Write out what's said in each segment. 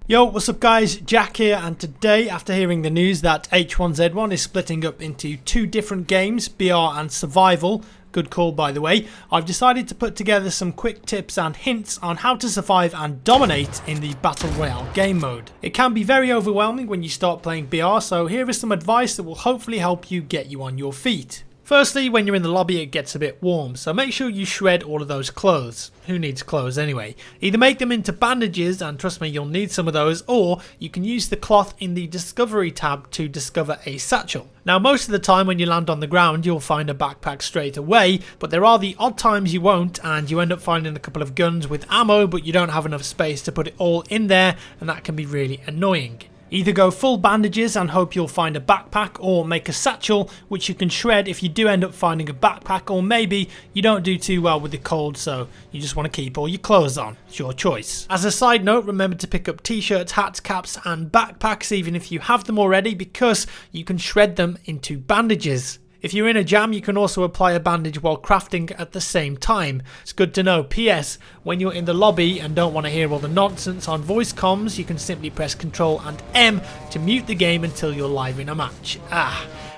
Yo, what's up guys, Jack here, and today after hearing the news that H1Z1 is splitting up into two different games, BR and Survival, good call by the way, I've decided to put together some quick tips and hints on how to survive and dominate in the Battle Royale game mode. It can be very overwhelming when you start playing BR, so here is some advice that will hopefully help you get you on your feet. Firstly, when you're in the lobby it gets a bit warm, so make sure you shred all of those clothes. Who needs clothes anyway? Either make them into bandages, and trust me you'll need some of those, or you can use the cloth in the discovery tab to discover a satchel. Now most of the time when you land on the ground you'll find a backpack straight away, but there are the odd times you won't and you end up finding a couple of guns with ammo but you don't have enough space to put it all in there, and that can be really annoying. Either go full bandages and hope you'll find a backpack, or make a satchel which you can shred if you do end up finding a backpack, or maybe you don't do too well with the cold so you just want to keep all your clothes on. It's your choice. As a side note, remember to pick up t-shirts, hats, caps and backpacks even if you have them already, because you can shred them into bandages. If you're in a jam, you can also apply a bandage while crafting at the same time. It's good to know. PS, when you're in the lobby and don't want to hear all the nonsense on voice comms, you can simply press Ctrl and M to mute the game until you're live in a match.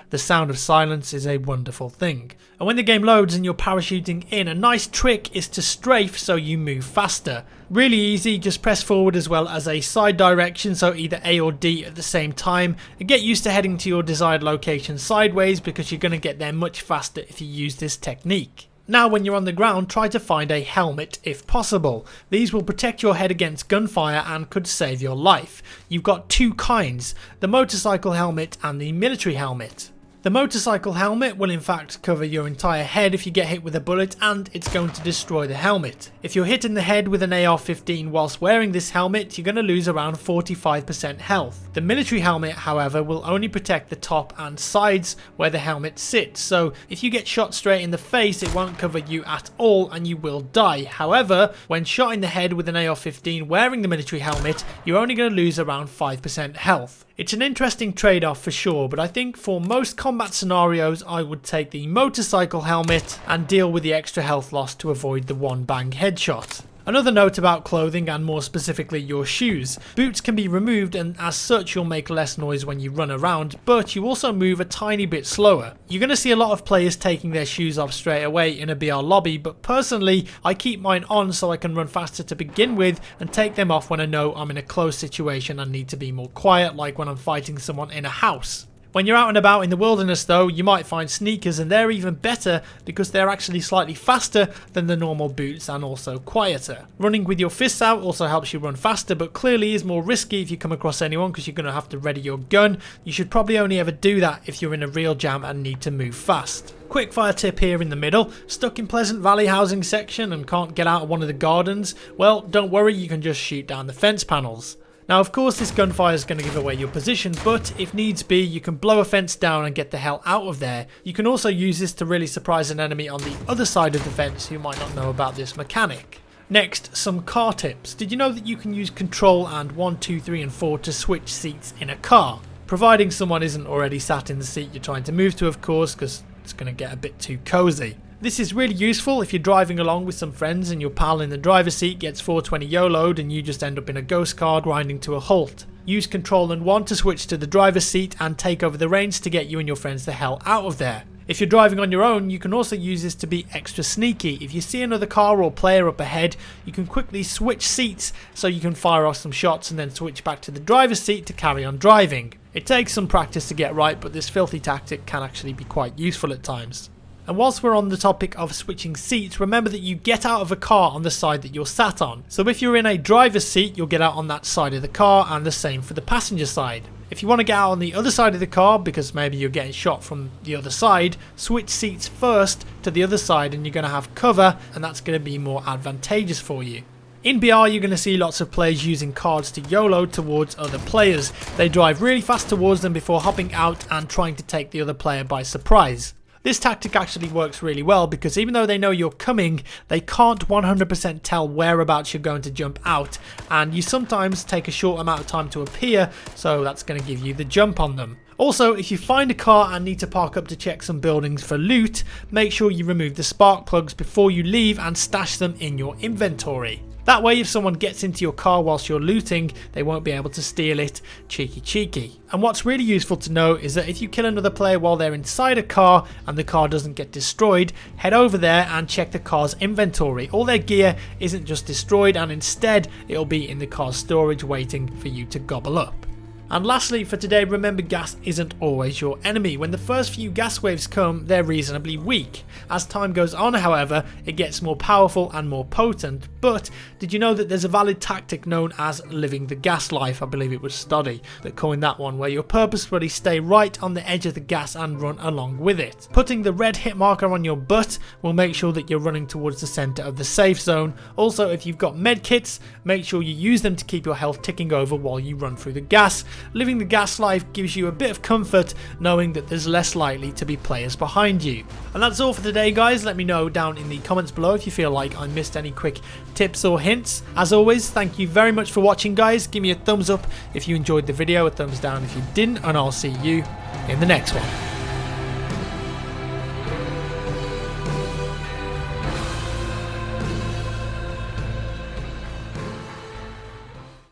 The sound of silence is a wonderful thing. And when the game loads and you're parachuting in, a nice trick is to strafe so you move faster. Really easy, just press forward as well as a side direction, so either A or D at the same time, and get used to heading to your desired location sideways because you're going to get there much faster if you use this technique. Now when you're on the ground, try to find a helmet if possible. These will protect your head against gunfire and could save your life. You've got two kinds, the motorcycle helmet and the military helmet. The motorcycle helmet will in fact cover your entire head if you get hit with a bullet, and it's going to destroy the helmet. If you're hit in the head with an AR-15 whilst wearing this helmet, you're going to lose around 45% health. The military helmet, however, will only protect the top and sides where the helmet sits, so if you get shot straight in the face it won't cover you at all and you will die. However, when shot in the head with an AR-15 wearing the military helmet, you're only going to lose around 5% health. It's an interesting trade-off for sure, but I think for most combat scenarios I would take the motorcycle helmet and deal with the extra health loss to avoid the one bang headshot. Another note about clothing, and more specifically your shoes. Boots can be removed and as such you'll make less noise when you run around, but you also move a tiny bit slower. You're going to see a lot of players taking their shoes off straight away in a BR lobby, but personally I keep mine on so I can run faster to begin with and take them off when I know I'm in a close situation and need to be more quiet, like when I'm fighting someone in a house. When you're out and about in the wilderness though, you might find sneakers, and they're even better because they're actually slightly faster than the normal boots and also quieter. Running with your fists out also helps you run faster, but clearly is more risky if you come across anyone because you're going to have to ready your gun. You should probably only ever do that if you're in a real jam and need to move fast. Quick fire tip here in the middle. Stuck in Pleasant Valley housing section and can't get out of one of the gardens? Well, don't worry, you can just shoot down the fence panels. Now of course this gunfire is going to give away your position, but if needs be you can blow a fence down and get the hell out of there. You can also use this to really surprise an enemy on the other side of the fence who might not know about this mechanic. Next, some car tips. Did you know that you can use Control and 1, 2, 3 and 4 to switch seats in a car? Providing someone isn't already sat in the seat you're trying to move to, of course, because it's going to get a bit too cozy. This is really useful if you're driving along with some friends and your pal in the driver's seat gets 420 YOLO'd and you just end up in a ghost car grinding to a halt. Use Control and 1 to switch to the driver's seat and take over the reins to get you and your friends the hell out of there. If you're driving on your own, you can also use this to be extra sneaky. If you see another car or player up ahead, you can quickly switch seats so you can fire off some shots and then switch back to the driver's seat to carry on driving. It takes some practice to get right, but this filthy tactic can actually be quite useful at times. And whilst we're on the topic of switching seats, remember that you get out of a car on the side that you're sat on. So if you're in a driver's seat, you'll get out on that side of the car, and the same for the passenger side. If you want to get out on the other side of the car, because maybe you're getting shot from the other side, switch seats first to the other side and you're going to have cover, and that's going to be more advantageous for you. In BR you're going to see lots of players using cards to YOLO towards other players. They drive really fast towards them before hopping out and trying to take the other player by surprise. This tactic actually works really well because even though they know you're coming, they can't 100% tell whereabouts you're going to jump out, and you sometimes take a short amount of time to appear, so that's going to give you the jump on them. Also, if you find a car and need to park up to check some buildings for loot, make sure you remove the spark plugs before you leave and stash them in your inventory. That way if someone gets into your car whilst you're looting, they won't be able to steal it. Cheeky. And what's really useful to know is that if you kill another player while they're inside a car and the car doesn't get destroyed, head over there and check the car's inventory. All their gear isn't just destroyed, and instead it'll be in the car's storage waiting for you to gobble up. And lastly for today, remember gas isn't always your enemy. When the first few gas waves come, they're reasonably weak. As time goes on, however, it gets more powerful and more potent. But did you know that there's a valid tactic known as living the gas life? I believe it was Stoddy that coined that one, where you purposefully stay right on the edge of the gas and run along with it. Putting the red hit marker on your butt will make sure that you're running towards the center of the safe zone. Also, if you've got med kits, make sure you use them to keep your health ticking over while you run through the gas. Living the gas life gives you a bit of comfort knowing that there's less likely to be players behind you. And that's all for today, guys. Let me know down in the comments below if you feel like I missed any quick tips or hints. As always, thank you very much for watching, guys. Give me a thumbs up if you enjoyed the video, a thumbs down if you didn't, and I'll see you in the next one.